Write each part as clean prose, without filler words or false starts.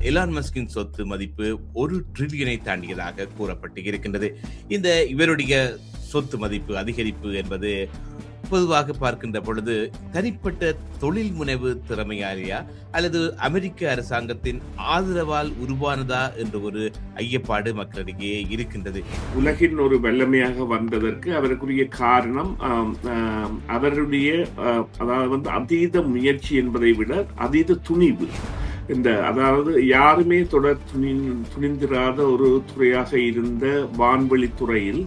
Elon மஸ்கின் சொத்து மதிப்பு 1 டிரில்லியனை தாண்டியதாக கூறப்பட்டு இருக்கின்றது. இந்த இவருடைய சொத்து மதிப்பு அதிகரிப்பு என்பது பொதுவாக பார்க்கின்ற பொழுது தனிப்பட்ட தொழில் முனைவு திறமையாலியா அல்லது அமெரிக்க அரசாங்கத்தின் ஆதரவால் உருவானதா என்ற ஒரு ஐயப்பாடு மக்களிடையே இருக்கின்றது. உலகின் ஒரு வல்லமையாக வந்ததற்கு அவருக்குரிய காரணம் அவருடைய அதாவது அதீத முயற்சி என்பதை விட அதீத துணிவு. அதாவது யாருமே தொடர் துணிந்திராத ஒரு துறையாக இருந்த வான்வெளி துறையில்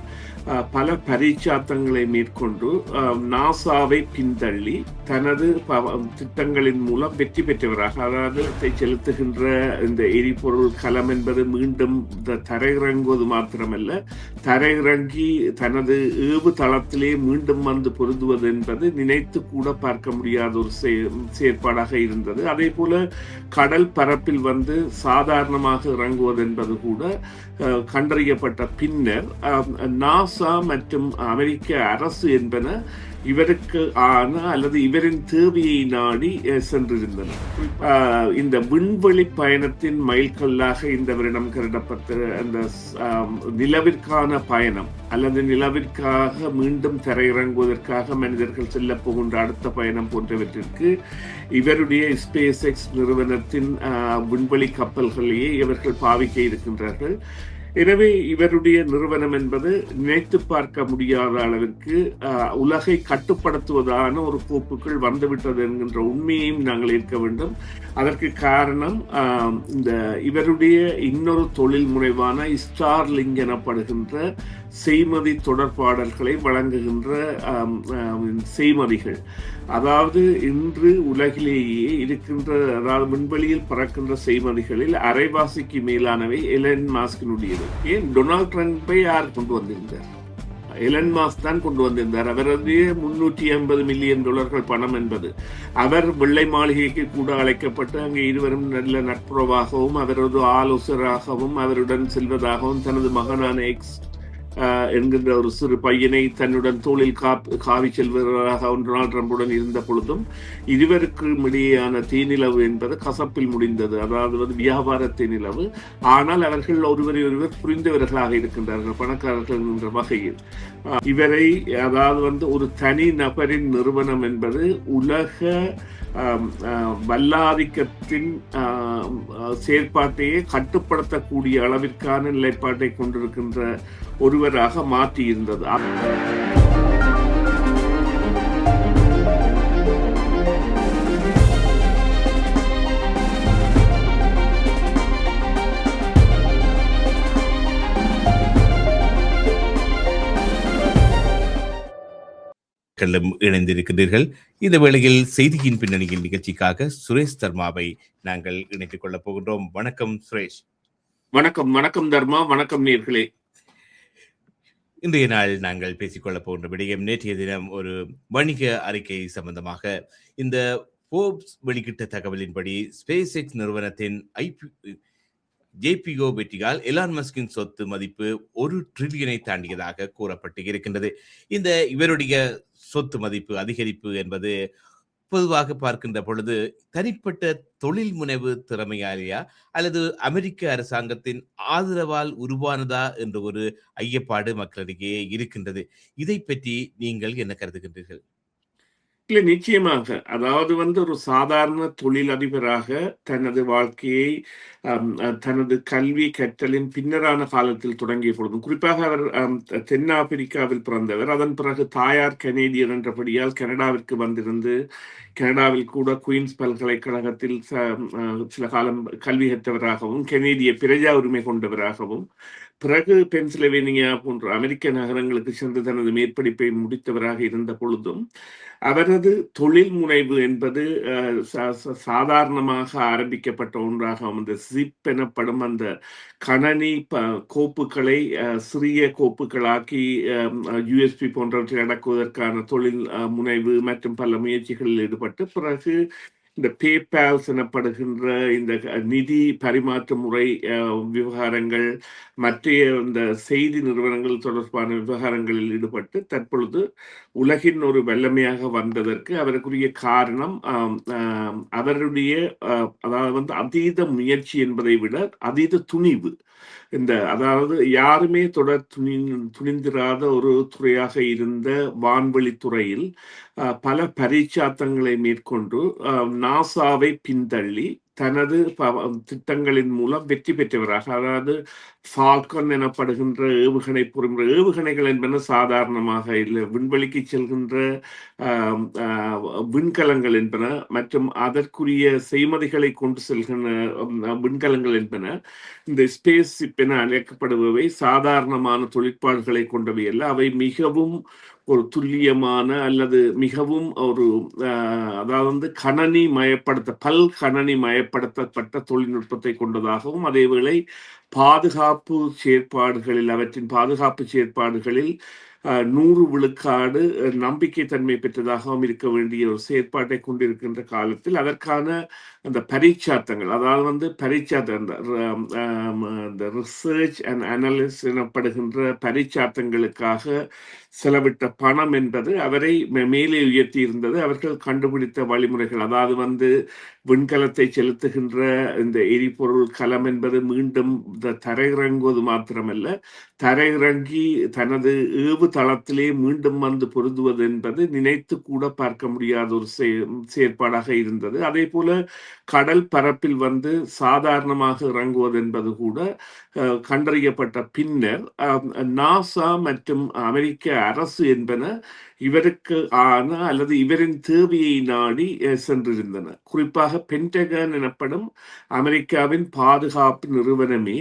பல பரீட்சாத்தங்களை மேற்கொண்டு நாசாவை பின்தள்ளி தனது திட்டங்களின் மூலம் வெற்றி பெற்றவராக, அதாவது செலுத்துகின்ற இந்த எரிபொருள் கலம் என்பது மீண்டும் தரையிறங்குவது மாத்திரமல்ல, தரையிறங்கி தனது ஏவு தளத்திலே மீண்டும் வந்து பொருந்துவது என்பது நினைத்து கூட பார்க்க முடியாத ஒரு செயற்பாடாக இருந்தது. அதே போல கடல் பரப்பில் வந்து சாதாரணமாக இறங்குவது என்பது கூட கண்டறியப்பட்ட பின்னர் நாசா மற்றும் அமெரிக்க அரசு என்பன இவருக்கு அல்லது இவரின் தேவையை நாடி சென்றிருந்தன. இந்த விண்வெளி பயணத்தின் மைல்கல்லாக இந்த வருடம் கருதப்பட்ட அந்த நிலவிற்கான பயணம் அல்லது நிலவிற்காக மீண்டும் தரையிறங்குவதற்காக மனிதர்கள் செல்ல போகின்ற அடுத்த பயணம் போன்றவற்றிற்கு இவருடைய ஸ்பேஸ் எக்ஸ் நிறுவனத்தின் விண்வெளி கப்பல்களையே இவர்கள் பாவிக்க இருக்கின்றார்கள். எனவே இவருடைய நிறுவனம் என்பது நினைத்து பார்க்க முடியாத அளவிற்கு உலகை கட்டுப்படுத்துவதான ஒரு போக்குகள் வந்துவிட்டது என்கின்ற உண்மையையும் நாங்கள் ஏற்க வேண்டும். அதற்கு காரணம் இவருடைய இன்னொரு தொழில் முனைவான ஸ்டார்லிங்க் எனப்படுகின்ற செய்மதி தொடர்பாடல்களை வழங்குகின்ற செய்மதிகள். அதாவது இன்று உலகிலேயே இருக்கின்ற, அதாவது விண்வெளியில் பறக்கின்ற செய்மதிகளில் அரைவாசிக்கு மேலானவை எலன் மாஸ்கினுடையது. ஏன் டொனால்ட் ட்ரம்பை யார் கொண்டு வந்திருந்தார்? எலன் மாஸ்க் தான் கொண்டு வந்திருந்தார். அவரது $350 மில்லியன் பணம் என்பது அவர் வெள்ளை மாளிகைக்கு கூட அழைக்கப்பட்டு அங்கே இருவரும் நல்ல நட்புறவாகவும் அவரது ஆலோசகராகவும் அவருடன் செல்வதாகவும் தனது மகனான எக்ஸ் என்கின்ற ஒரு சிறு பையனை தன்னுடன் தோளில் காவி செல்வதாக டொனால்ட் ட்ரம்புடன் இருந்த பொழுதும் இருவருக்கும் இடையேயான தீநிலவு என்பது கசப்பில் முடிந்தது. அதாவது வியாபார தீநிலவு. ஆனால் அவர்கள் ஒருவரை ஒருவர் புரிந்தவர்களாக இருக்கின்றார்கள், பணக்காரர்கள் என்ற வகையில். இவரை அதாவது ஒரு தனி நபரின் நிறுவனம் என்பது உலக வல்லாதிக்கத்தின் செயற்பாட்டையே கட்டுப்படுத்தக்கூடிய அளவிற்கான நிலைப்பாட்டை கொண்டிருக்கின்ற ஒருவராக மாற்றியிருந்தது. இணைந்திருக்கின்றீர்கள். இந்த வேளையில் செய்தியின் பின்னணியில் நிகழ்ச்சிக்காக சுரேஷ் தர்மாவை நாங்கள் இணைத்துக் கொள்ளப் போகின்றோம். வணக்கம் சுரேஷ். வணக்கம். வணக்கம் தர்மா. வணக்கம் நேர்களே. இன்றைய நாள் நாங்கள் பேசிக்கொள்ளப் போகின்ற விடயம், நேற்றைய தினம் ஒரு வணிக அறிக்கை சம்பந்தமாக இந்த போர்ப்ஸ் வெளியிட்ட தகவலின்படி ஸ்பேஸ் எக்ஸ் நிறுவனத்தின் ஜேபிஓ வெற்றியால் எலான் மஸ்கின் சொத்து மதிப்பு 1 டிரில்லியனை தாண்டியதாக கூறப்பட்டு இருக்கின்றது. இந்த இவருடைய சொத்து மதிப்பு அதிகரிப்பு என்பது பொதுவாக பார்க்கின்ற பொழுது தனிப்பட்ட தொழில் முனைவு திறமையாலியா அல்லது அமெரிக்க அரசாங்கத்தின் ஆதரவால் உருவானதா என்ற ஒரு ஐயப்பாடு மக்களிடையே இருக்கின்றது. இதை பற்றி நீங்கள் என்ன கருதுகின்றீர்கள்? இல்லை, நிச்சயமாக. அதாவது ஒரு சாதாரண தொழிலதிபராக தனது வாழ்க்கையை தனது கல்வி கற்றலின் பின்னரான காலத்தில் தொடங்கிய பொழுதும், குறிப்பாக அவர் தென்னாப்பிரிக்காவில் பிறந்தவர். அதன் பிறகு தாயார் கனேடியர் என்றபடியால் கனடாவிற்கு வந்திருந்து கனடாவில் கூட குயின்ஸ் பல்கலைக்கழகத்தில் சில காலம் கல்வி கற்றவராகவும் கனேடிய பிரஜா உரிமை கொண்டவராகவும், பிறகு பென்சில்வேனியா போன்ற அமெரிக்க நகரங்களுக்கு சென்று தனது மேற்படிப்பை முடித்தவராக இருந்த பொழுதும் அவரது தொழில் முனைவு என்பது சாதாரணமாக ஆரம்பிக்கப்பட்ட ஒன்றாக அந்த ஜிப் எனப்படும் அந்த கணனி கோப்புகளை சிறிய கோப்புகளாக்கி யூஎஸ்பி போன்றவற்றை அடக்குவதற்கான தொழில் முனைவு மற்றும் பல முயற்சிகளில் ஈடுபட்டு பிறகு இந்த பேபால்ஸ் எனப்படுகின்ற இந்த நிதி பரிமாற்ற முறை விவகாரங்கள், மற்ற இந்த செய்தி நிறுவனங்கள் தொடர்பான விவகாரங்களில் ஈடுபட்டு தற்பொழுது உலகின் ஒரு வல்லமையாக வந்ததற்கு அவருக்குரிய காரணம் அவருடைய அதாவது வந்து அதீத முயற்சி என்பதை விட அதீத துணிவு. அதாவது யாருமே தொடர் துணிந்திராத ஒரு துறையாக இருந்த வான்வெளி துறையில் பல பரீட்சாத்தங்களை மேற்கொண்டு நாசாவை பின்தள்ளி தனது திட்டங்களின் மூலம் வெற்றி பெற்றவராக, அதாவது ஃபால்கன் எனப்படுகின்ற ஏவுகணை பொறுமுறை, ஏவுகணைகள் என்பன சாதாரணமாக இல்லை, விண்வெளிக்கு செல்கின்ற விண்கலங்கள் என்பன மற்றும் அதற்குரிய செய்மதிகளை கொண்டு செல்கின்ற விண்கலங்கள் என்பன இந்த ஸ்பேஸ் ஷிப் என அழைக்கப்படுபவை சாதாரணமான தொழிற்பாடுகளை கொண்டவை அல்ல. அவை மிகவும் ஒரு துல்லியமான அல்லது மிகவும் ஒரு அதாவது கணனி கணனி மயப்படுத்தப்பட்ட தொழில்நுட்பத்தை கொண்டதாகவும், அதேவேளை பாதுகாப்பு செயற்பாடுகளில் அவற்றின் பாதுகாப்பு செயற்பாடுகளில் 100 விழுக்காடு நம்பிக்கை தன்மை பெற்றதாகவும் இருக்க வேண்டிய ஒரு செயற்பாட்டை கொண்டிருக்கின்ற காலத்தில் அதற்கான அந்த பரீட்சாத்தங்கள், அதாவது வந்து இந்த ரிசர்ச் அண்ட் அனலிசிஸ் எனப்படுகின்ற பரீட்சாத்தங்களுக்காக செலவிட்ட பணம் என்பது அவரை மேலே உயர்த்தி இருந்தது. அவர்கள் கண்டுபிடித்த வழிமுறைகள், அதாவது வந்து விண்கலத்தை செலுத்துகின்ற இந்த எரிபொருள் கலம் என்பது மீண்டும் தரையிறங்குவது மாத்திரமல்ல, தரையிறங்கி தனது ஏவு தளத்திலே மீண்டும் வந்து பொருந்துவது என்பது நினைத்து கூட பார்க்க முடியாத ஒரு செயற்பாடாக இருந்தது. அதே போல கடல் பரப்பில் வந்து சாதாரணமாக இறங்குவது என்பது கூட கண்டறியப்பட்ட பின்னர் நாசா மற்றும் அமெரிக்க அரசு என்பன இவருக்கு அல்லது இவரின் தேவையை நாடி சென்றிருந்தன. குறிப்பாக பென்டகன் எனப்படும் அமெரிக்காவின் பாதுகாப்பு நிறுவனமே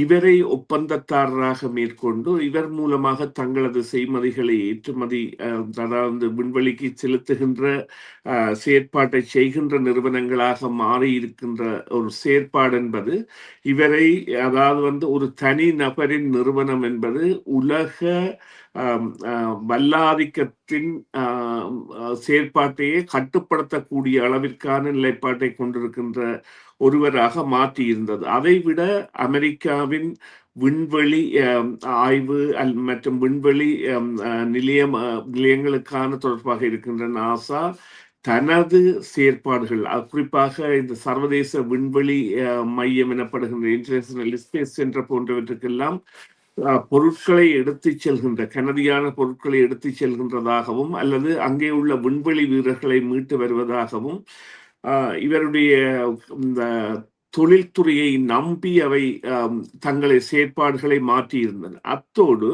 இவரை ஒப்பந்ததாரராக மேற்கொண்டு இவர் மூலமாக தங்களது செய்மதிகளை ஏற்றுமதி, அதாவது விண்வெளிக்கு செலுத்துகின்ற செயற்பாட்டை செய்கின்ற நிறுவனங்களாக மாறி இருக்கின்ற ஒரு செயற்பாடு என்பது இவரை, அதாவது வந்து ஒரு தனி நபரின் நிறுவனம் என்பது உலக வல்லாதிக்கத்தின் செயற்பாட்டையே கட்டுப்படுத்தக்கூடிய அளவிற்கான நிலைப்பாட்டை கொண்டிருக்கின்ற ஒருவராக மாற்றி இருந்தது. அதைவிட அமெரிக்காவின் விண்வெளி ஆய்வு மற்றும் விண்வெளி நிலையங்களுக்கான தொடர்பாக இருக்கின்ற நாசா தனது செயற்பாடுகள், குறிப்பாக இந்த சர்வதேச விண்வெளி மையம் எனப்படுகின்ற இன்டர்நேஷனல் ஸ்பேஸ் சென்டர் போன்றவற்றுக்கெல்லாம் பொருட்களை எடுத்து செல்கின்ற, கனதியான பொருட்களை எடுத்து செல்கின்றதாகவும் அல்லது அங்கே உள்ள விண்வெளி வீரர்களை மீட்டு வருவதாகவும் இவருடைய இந்த தொழில்துறையை நம்பி அவை தங்களை செயற்பாடுகளை மாற்றியிருந்தன. அத்தோடு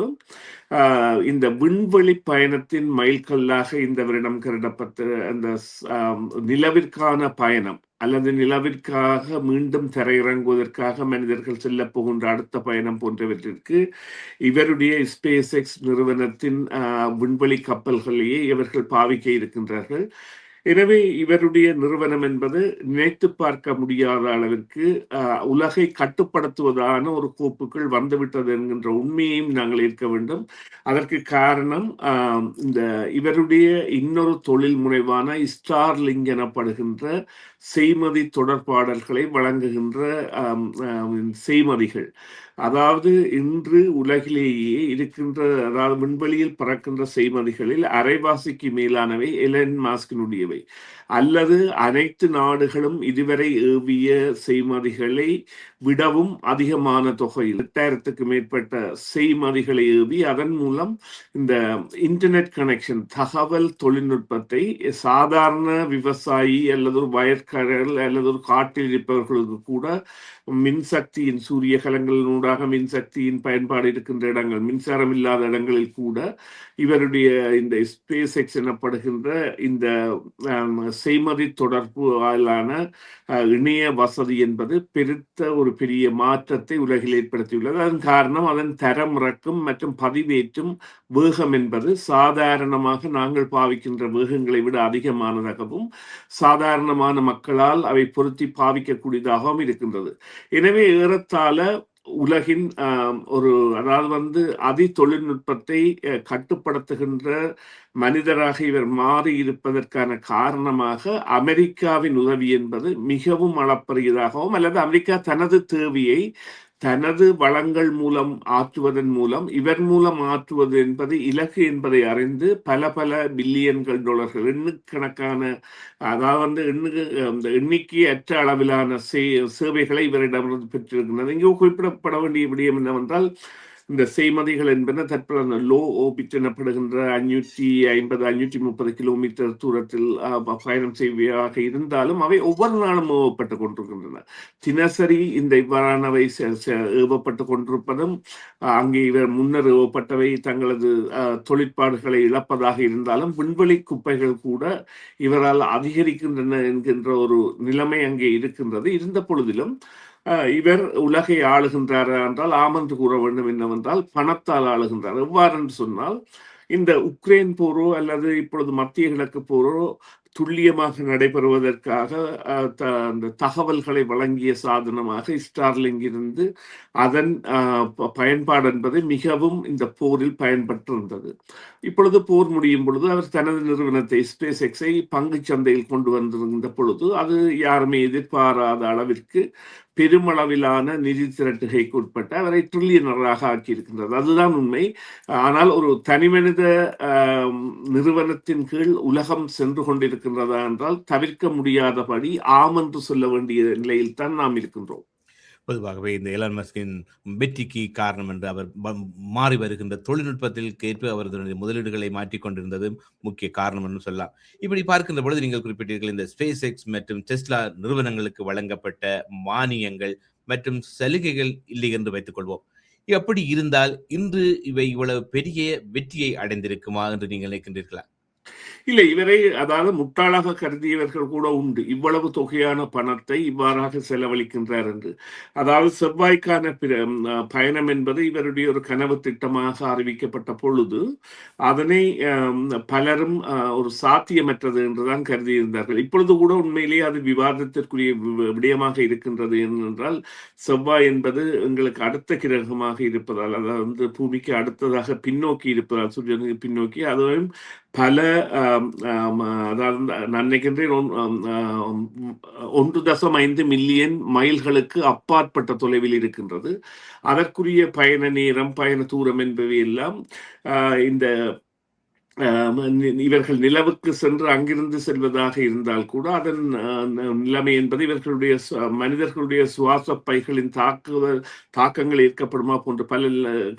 இந்த விண்வெளி பயணத்தின் மைல்கல்லாக இந்த வருடம் கருதப்பட்ட அந்த நிலவிற்கான பயணம் அல்லது நிலவிற்காக மீண்டும் தரையிறங்குவதற்காக மனிதர்கள் செல்ல போகின்ற அடுத்த பயணம் போன்றவற்றிற்கு இவருடைய ஸ்பேஸ் எக்ஸ் நிறுவனத்தின் விண்வெளி கப்பல்களையே இவர்கள் பாவிக்க இருக்கின்றார்கள். எனவே இவருடைய நிறுவனம் என்பது நினைத்து பார்க்க முடியாத அளவிற்கு உலகை கட்டுப்படுத்துவதான ஒரு கோப்புகள் வந்துவிட்டது என்கின்ற உண்மையையும் நாங்கள் ஏற்க வேண்டும். அதற்கு காரணம் இந்த இவருடைய இன்னொரு தொழில் முனைவான ஸ்டார்லிங்க் எனப்படுகின்ற செய்மதி தொடர்பாடல்களை வழங்குகின்ற செய்மதிகள். அதாவது இன்று உலகிலேயே இருக்கின்ற, அதாவது விண்வெளியில் பறக்கின்ற செய்மதிகளில் அரைவாசிக்கு மேலானவை எலன் மாஸ்கினுடையவை, அல்லது அனைத்து நாடுகளும் இதுவரை ஏவிய செய்மதிகளை விடவும் அதிகமான தொகையில் 8000க்கு மேற்பட்ட செய்மதிகளை ஏவி அதன் மூலம் இந்த இன்டர்நெட் கனெக்ஷன், தகவல் தொழில்நுட்பத்தை சாதாரண விவசாயி அல்லது ஒரு வயற்கடல் அல்லது ஒரு காட்டில் இருப்பவர்களுக்கு கூட மின்சக்தியின் சூரிய கலங்களினூடாக மின்சக்தியின் பயன்பாடு இருக்கின்ற இடங்கள், மின்சாரம் இல்லாத இடங்களில் கூட இவருடைய இந்த ஸ்பேஸ் எக்ஸ் எனப்படுகின்ற இந்த செய்மதி தொடர்பான இணைய வசதி என்பது பெருத்த ஒரு பெரிய மாற்றத்தை உலகில் ஏற்படுத்தியுள்ளது. அதன் காரணம் அதன் தரம் இறக்கும் மற்றும் பதிவேற்றும் வேகம் என்பது சாதாரணமாக நாங்கள் பாவிக்கின்ற வேகங்களை விட அதிகமானதாகவும் சாதாரணமான மக்களால் அவை பொருத்தி பாவிக்கக்கூடியதாகவும் இருக்கின்றது. எனவே ஏறத்தாழ உலகின் ஒரு அதாவது அதி தொழில்நுட்பத்தை கட்டுப்படுத்துகின்ற மனிதராக இவர் மாறி இருப்பதற்கான காரணமாக அமெரிக்காவின் உதவி என்பது மிகவும் அளப்பரியதாகவும் அல்லது அமெரிக்கா தனது தேவையை தனது வளங்கள் மூலம் ஆற்றுவதன் மூலம் இவர் மூலம் ஆற்றுவது என்பது இலக்கு என்பதை அறிந்து பல பல பில்லியன்கள் டாலர்கள் எண்ணுக்கணக்கான அதாவது அந்த எண்ணிக்கையற்ற அளவிலான சேவைகளை இவரிடமிருந்து பெற்றிருக்கின்றது. இங்கே குறிப்பிடப்பட வேண்டிய விடயம் என்னவென்றால் இந்த செய்மதிகள் என்பன தற்போது லோ ஓபிட் எனப்படுகின்ற 550-530 கிலோமீட்டர் தூரத்தில் பயணம் செய்வையாக இருந்தாலும் அவை ஒவ்வொரு நாளும் ஏவப்பட்டுக் கொண்டிருக்கின்றன. தினசரி இந்த இவ்வாறானவை ஏவப்பட்டுக் கொண்டிருப்பதும் அங்கே இவர் முன்னர் ஏவப்பட்டவை தங்களது தொழிற்பாடுகளை இழப்பதாக இருந்தாலும் விண்வெளி குப்பைகள் கூட இவரால் அதிகரிக்கின்றன என்கின்ற ஒரு நிலைமை அங்கே இருக்கின்றது. இருந்த பொழுதிலும் இவர் உலகை ஆளுகின்றார் என்றால் ஆமென்று கூற வேண்டும் என்னவென்றால் பணத்தால் ஆளுகின்றார். எவ்வாறு என்று சொன்னால் இந்த உக்ரைன் போரோ அல்லது இப்பொழுது மத்திய கிழக்கு போரோ துல்லியமாக நடைபெறுவதற்காக அந்த தகவல்களை வழங்கிய சாதனமாக ஸ்டார்லிங் இருந்து அதன் பயன்பாடு என்பது மிகவும் இந்த போரில் பயன்பட்டிருந்தது. இப்பொழுது போர் முடியும் பொழுது அவர் தனது நிறுவனத்தை ஸ்பேஸ் எக்ஸை பங்கு சந்தையில் கொண்டு வந்திருந்த பொழுது அது யாருமே எதிர்பாராத அளவிற்கு பெருமளவிலான நிதி திரட்டுகைக்கு உட்பட்ட அவரை ட்ரில்லியனராக ஆக்கியிருக்கின்றது. அதுதான் உண்மை. ஆனால் ஒரு தனிமனித நிறுவனத்தின் கீழ் உலகம் சென்று கொண்டிருக்கின்றதா என்றால் தவிர்க்க முடியாதபடி ஆம் என்று சொல்ல வேண்டிய நிலையில் தான் நாம் இருக்கின்றோம். பொதுவாகவே இந்த எலான் மஸ்கின் வெற்றிக்கு காரணம் என்று அவர் மாறி வருகின்ற தொழில்நுட்பத்தில் ஏற்ப அவரது முதலீடுகளை மாற்றிக்கொண்டிருந்தது முக்கிய காரணம் என்று சொல்லலாம். இப்படி பார்க்கின்ற பொழுது நீங்கள் குறிப்பிட்டீர்கள் இந்த ஸ்பேஸ் எக்ஸ் மற்றும் டெஸ்லா நிறுவனங்களுக்கு வழங்கப்பட்ட மானியங்கள் மற்றும் சலுகைகள் இல்லை என்று வைத்துக் கொள்வோம். எப்படி இருந்தால் இன்று இவை இவ்வளவு பெரிய வெற்றியை அடைந்திருக்குமா என்று நீங்கள் நினைக்கின்றீர்களா? இல்லை, இவரை அதாவது முட்டாளாக கருதியவர்கள் கூட உண்டு. இவ்வளவு தொகையான பணத்தை இவ்வாறாக செலவழிக்கின்றார் என்று. அதாவது செவ்வாய்க்கான பயணம் என்பது இவருடைய ஒரு கனவு திட்டமாக அறிவிக்கப்பட்ட பொழுது அதனை பலரும் ஒரு சாத்தியமற்றது என்றுதான் கருதியிருந்தார்கள். இப்பொழுது கூட உண்மையிலேயே அது விவாதத்திற்குரிய விடயமாக இருக்கின்றது. ஏனென்றால் செவ்வாய் என்பது எங்களுக்கு அடுத்த கிரகமாக இருப்பதால், அதாவது பூமிக்கு அடுத்ததாக பின்னோக்கி இருப்பதால், சூரியனுக்கு பின்னோக்கி, அதுவும் பல அதாவது நான் நினைக்கின்றேன் 1.5 மில்லியன் மைல்களுக்கு அப்பாற்பட்ட தொலைவில் இருக்கின்றது. அதற்குரிய பயண நேரம், பயண தூரம் என்பவை எல்லாம் இந்த இவர்கள் நிலவுக்கு சென்று அங்கிருந்து செல்வதாக இருந்தால் கூட அதன் நிலைமை என்பது இவர்களுடைய மனிதர்களுடைய சுவாச பைகளின் தாக்கங்கள் ஏற்கப்படுமா போன்ற பல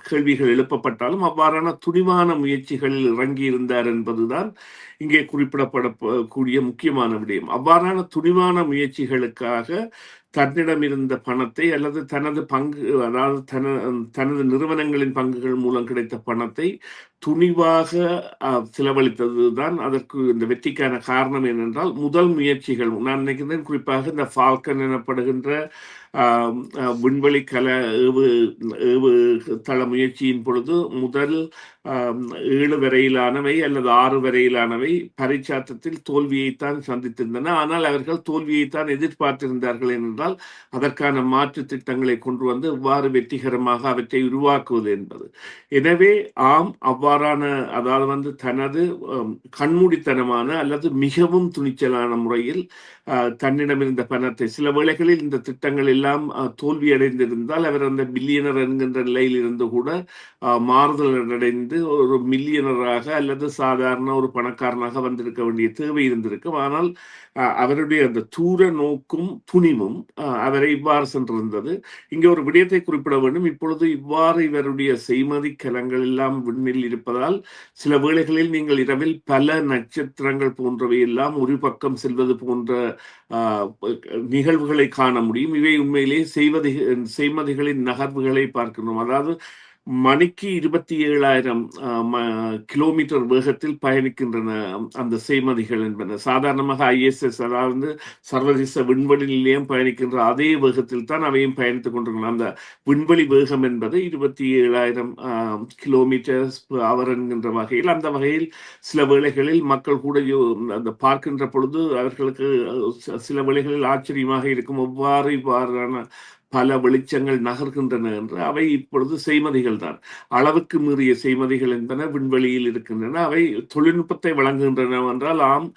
கேள்விகள் எழுப்பப்பட்டாலும் அவ்வாறான துணிவான முயற்சிகளில் இறங்கி இருந்தார் என்பதுதான் இங்கே குறிப்பிடப்படக்கூடிய முக்கியமான விடயம். அவ்வாறான துணிவான முயற்சிகளுக்காக தன்னிடம் இருந்த பணத்தை அல்லது தனது பங்கு, அதாவது தனது நிறுவனங்களின் பங்குகள் மூலம் கிடைத்த பணத்தை துணிவாக செலவழித்ததுதான் அதற்கு இந்த வெற்றிக்கான காரணம். ஏனென்றால் முதல் முயற்சிகள், நான் நினைக்கிறேன் குறிப்பாக இந்த ஃபால்கன் எனப்படுகின்ற விண்வெளி ஏவு தள முயற்சியின் பொழுது முதல் 7 வரையிலானவை அல்லது 6 வரையிலானவை பரிச்சாற்றத்தில் தோல்வியைத்தான் சந்தித்திருந்தன. ஆனால் அவர்கள் தோல்வியைத்தான் எதிர்பார்த்திருந்தார்கள் என்றால் அதற்கான மாற்று திட்டங்களை கொண்டு வந்து எவ்வாறு வெற்றிகரமாக அவற்றை உருவாக்குவது என்பது. எனவே அவ்வாறான, அதாவது தனது கண்மூடித்தனமான அல்லது மிகவும் துணிச்சலான முறையில் தன்னிடம் இருந்த பணத்தை, சில வேளைகளில் இந்த திட்டங்கள் எல்லாம் தோல்வி அடைந்திருந்தால் அவர் அந்த பில்லியனர் என்கின்ற நிலையில் இருந்து கூட மாறுதல் அடைந்து ஒரு மில்லியனராக அல்லது சாதாரண ஒரு பணக்காரனாக வந்திருக்க வேண்டிய தேவை இருந்திருக்கும். ஆனால் அவருடைய அந்த தூர நோக்கும் துணிவும் அவரை இவ்வாறு சென்றிருந்தது. இங்கே ஒரு விடயத்தை குறிப்பிட வேண்டும். இப்பொழுது இவ்வாறு இவருடைய செய்மதி கலங்கள் எல்லாம் விண்ணில் இருப்பதால் சில வேளைகளில் நீங்கள் இரவில் பல நட்சத்திரங்கள் போன்றவை எல்லாம் ஒரு பக்கம் செல்வது போன்ற நிகழ்வுகளை காண முடியும். இவை உண்மையிலேயே செய்மதிகளின் நகர்வுகளை பார்க்கணும். அதாவது மணிக்கு 27,000 கிலோமீட்டர் வேகத்தில் பயணிக்கின்றன அந்த செய்மதிகள் என்பன. சாதாரணமாக ISS, அதாவது சர்வதேச விண்வெளி நிலையம் பயணிக்கின்ற அதே வேகத்தில் தான் அவையும் பயணித்துக் கொண்டிருக்கின்றன. அந்த விண்வெளி வேகம் என்பது 27,000 கிலோமீட்டர் அவர் என்கின்ற வகையில், அந்த வகையில் சில வேளைகளில் மக்கள் கூட அந்த பார்க்கின்ற பொழுது அவர்களுக்கு சில வேளைகளில் ஆச்சரியமாக இருக்கும். இவ்வாறான பல வெளிச்சங்கள் நகர்கின்றன என்று அவை இப்பொழுது செய்மதிகள் தான். அளவுக்கு மீறிய செய்மதிகள் என்பன விண்வெளியில் இருக்கின்றன. அவை தொழில்நுட்பத்தை வழங்குகின்றன என்றால் ஆம்,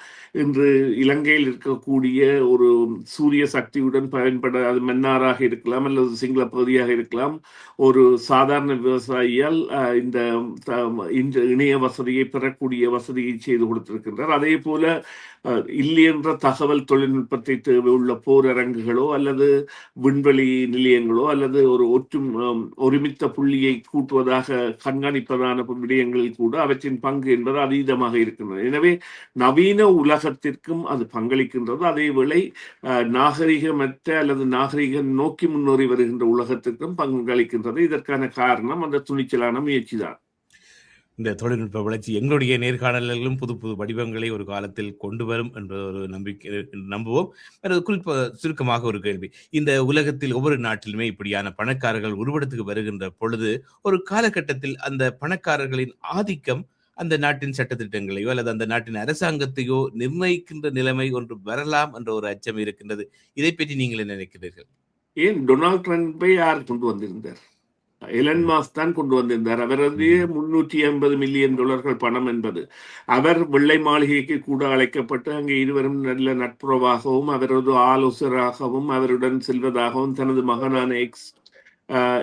இன்று இலங்கையில் இருக்கக்கூடிய ஒரு சூரிய சக்தியுடன் பயன்பட, அது மன்னாராக இருக்கலாம் அல்லது சிங்கள பகுதியாக இருக்கலாம், ஒரு சாதாரண விவசாயியால் இந்த இணைய வசதியை பெறக்கூடிய வசதியை செய்து கொடுத்திருக்கின்றார். அதே போல இல்லை என்ற தகவல் தொழில்நுட்பத்தை தேவையுள்ள போரரங்குகளோ அல்லது விண்வெளி நிலையங்களோ அல்லது ஒரு ஒருமித்த புள்ளியை கூட்டுவதாக கண்காணிப்பதான விடயங்களில் கூட அவற்றின் பங்கு என்பது அதீதமாக இருக்கின்றது. எனவே நவீன உலகத்திற்கும் அது பங்களிக்கின்றது. அதேவேளை நாகரிகமற்ற அல்லது நாகரிகம் நோக்கி முன்னேறி வருகின்ற உலகத்திற்கும் பங்களிக்கின்றது. இதற்கான காரணம் அந்த துணிச்சலான முயற்சி தான். இந்த தொழில்நுட்ப வளர்ச்சி எங்களுடைய நேர்காணல்களிலும் புது புது வடிவங்களை ஒரு காலத்தில் கொண்டு வரும் என்ற ஒரு நம்பிக்கை நம்புவோம். சுருக்கமாக ஒரு கேள்வி, இந்த உலகத்தில் ஒவ்வொரு நாட்டிலுமே இப்படியான பணக்காரர்கள் உருவடத்துக்கு வருகின்ற பொழுது ஒரு காலகட்டத்தில் அந்த பணக்காரர்களின் ஆதிக்கம் அந்த நாட்டின் சட்டத்திட்டங்களையோ அல்லது அந்த நாட்டின் அரசாங்கத்தையோ நிர்ணயிக்கின்ற நிலைமை ஒன்று வரலாம் என்ற ஒரு அச்சம் இருக்கின்றது. இதை பற்றி நீங்கள் என்ன நினைக்கிறீர்கள்? ஏன் டொனால்ட் ட்ரம்பை யார் கொண்டு வந்திருந்தார்? எலன் மாஸ்க் தான் கொண்டு வந்திருந்தார். அவரது $350 மில்லியன் பணம் என்பது, அவர் வெள்ளை மாளிகைக்கு கூட அழைக்கப்பட்டு அங்கே இருவரும் நல்ல நட்புறவாகவும் அவரது ஆலோசகராகவும் அவருடன் செல்வதாகவும் தனது மகனான எக்ஸ்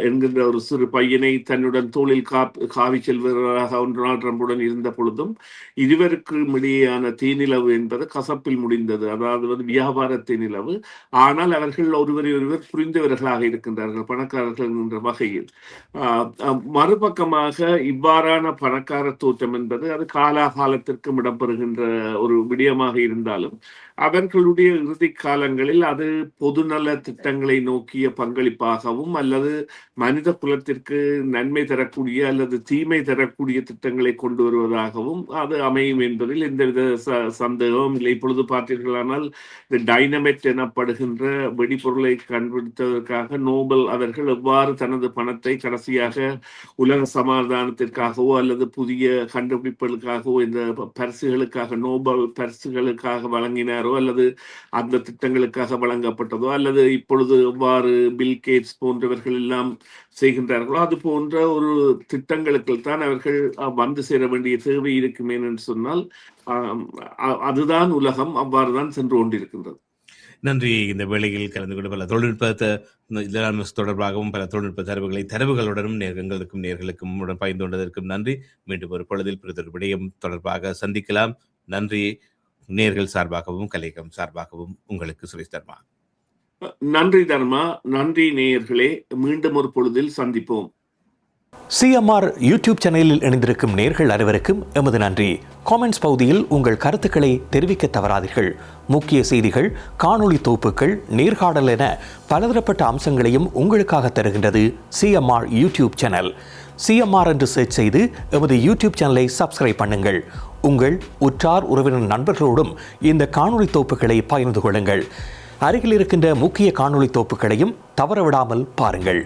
என்கின்ற ஒரு சிறு பையனை தன்னுடன் தோளில் காவி செல்வதாக டொனால்ட் ட்ரம்புடன் இருந்த பொழுதும் இருவருக்கும் இடையேயான தீநிலவு என்பது கசப்பில் முடிந்தது. அதாவது வியாபார தீநிலவு. ஆனால் அவர்கள் ஒருவரை ஒருவர் புரிந்தவர்களாக இருக்கின்றார்கள் பணக்காரர்கள் என்ற வகையில். மறுபக்கமாக இவ்வாறான பணக்கார தோற்றம் என்பது அது காலாகாலத்திற்கும் இடம்பெறுகின்ற ஒரு விடயமாக இருந்தாலும் அவர்களுடைய இறுதி காலங்களில் அது பொதுநல திட்டங்களை நோக்கிய பங்களிப்பாகவும் அல்லது மனித குலத்திற்கு நன்மை தரக்கூடிய அல்லது தீமை தரக்கூடிய திட்டங்களை கொண்டு வருவதாகவும் அது அமையும் என்பதில் எந்தவித சந்தேகமும் இல்லை. இப்பொழுது பார்த்தீர்களானால் இந்த டைனமைட் எனப்படுகின்ற வெடிபொருளை கண்டுபிடித்ததற்காக நோபல் அவர்கள் எவ்வாறு தனது பணத்தை கடைசியாக உலக சமாதானத்திற்காகவோ அல்லது புதிய கண்டுபிடிப்புகளுக்காகவோ இந்த பரிசுகளுக்காக நோபல் பரிசுகளுக்காக வழங்கினாரோ அல்லது அந்த திட்டங்களுக்காக வழங்கப்பட்டதோ அல்லது இப்பொழுது எவ்வாறு பில் கேட்ஸ் போன்றவர்கள் எல்லாம் செய்கின்றார்களோ அது போன்ற ஒரு திட்டங்களுக்கு தான் அவர்கள் வந்து சேர வேண்டிய தேவை இருக்குமே என்று சொன்னால் அதுதான் உலகம் அவ்வாறுதான் சென்று கொண்டிருக்கின்றது. நன்றி. இந்த வேளையில் கலந்து கொண்டு பல தொழில்நுட்ப தொடர்பாகவும் பல தொழில்நுட்ப தரவுகளுடனும் நேர்களுக்கும் உடன் பகிர்ந்து கொண்டதற்கும் நன்றி. மீண்டும் ஒரு பொழுதில் பிறகு விடயம் தொடர்பாக சந்திக்கலாம். நன்றி. நேர்கள் சார்பாகவும் கலைக்கம் சார்பாகவும் உங்களுக்கு சுரேஷ் தர்மா. நன்றி தர்மா. நன்றி நேயர்களே. மீண்டும் ஒரு பொழுதில் சந்திப்போம். சிஎம்ஆர் யூடியூப் சேனலில் இணைந்திருக்கும் நேர்கள் அனைவருக்கும் எமது நன்றி. காமெண்ட்ஸ் பகுதியில் உங்கள் கருத்துக்களை தெரிவிக்க தவறாதீர்கள். முக்கிய செய்திகள், காணொளி தொகுப்புகள், நேர்காணல் என பலதரப்பட்ட அம்சங்களையும் உங்களுக்காக தருகின்றது சிஎம்ஆர் யூடியூப் சேனல். சிஎம்ஆர் என்று சர்ச் செய்து எமது யூடியூப் சேனலை சப்ஸ்கிரைப் பண்ணுங்கள். உங்கள் உற்றார் உறவினர் நண்பர்களோடும் இந்த காணொளி தொகுப்புகளை பகிர்ந்து கொள்ளுங்கள். அருகில் இருக்கின்ற முக்கிய காணொளி தொகுப்புகளையும் தவறவிடாமல் பாருங்கள்.